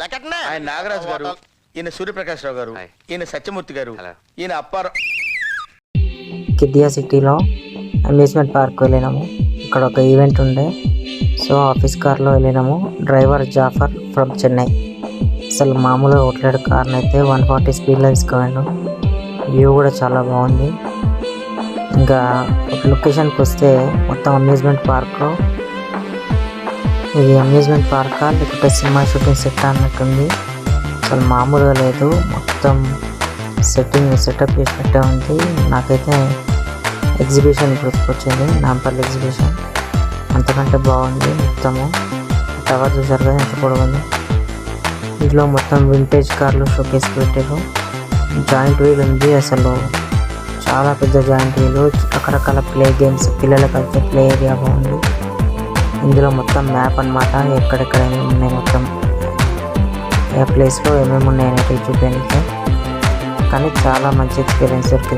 ఆయన నాగరాజు గారు, ఈయన సూర్యప్రకాష్ రావు గారు, ఈయన సత్యమూర్తి గారు, ఈయన అప్పారావు. కిద్దియా సిటీలో అమ్యూజ్మెంట్ పార్క్ వెళ్ళినాము. ఇక్కడ ఒక ఈవెంట్ ఉండే, సో ఆఫీస్ కార్లో వెళ్ళినాము. Driver Jafar from Chennai. అసలు మామూలుగా కొట్టలేడు కార్ని అయితే 140 స్పీడ్లో తీసుకుపోయాడు. వ్యూ కూడా చాలా బాగుంది. ఇంకా లొకేషన్కి వస్తే మొత్తం అమ్యూజ్మెంట్ పార్క్. ఇది అమ్యూజ్మెంట్ పార్కా లేకపోతే సినిమా షూటింగ్ సెట్ అన్నట్టుంది. అసలు మామూలుగా లేదు, మొత్తం సెటప్ చేసినట్టే ఉంది. నాకైతే ఎగ్జిబిషన్ గుర్తుకొచ్చింది, నాంపల్లి ఎగ్జిబిషన్. అంతకంటే బాగుంది. మొత్తము టవర్ చూసారు కదా ఎంత పొడవుంది. ఇంట్లో మొత్తం వింటేజ్ కార్లు షోకేస్ పెట్టారు. జాయింట్ వీల్ ఉంది, అసలు చాలా పెద్ద జాయింట్ వీలు. రకరకాల ప్లే గేమ్స్, పిల్లలకు అయితే ప్లే ఏరియా బాగుంది. ఇందులో మొత్తం మ్యాప్ అన్నమాట, ఎక్కడెక్కడ ఏమేమి ఉన్నాయి, మొత్తం ఏ ప్లేస్లో ఏమేమి ఉన్నాయనేది చూపించే. కానీ చాలా మంచి ఎక్స్పీరియన్స్ దొరికింది.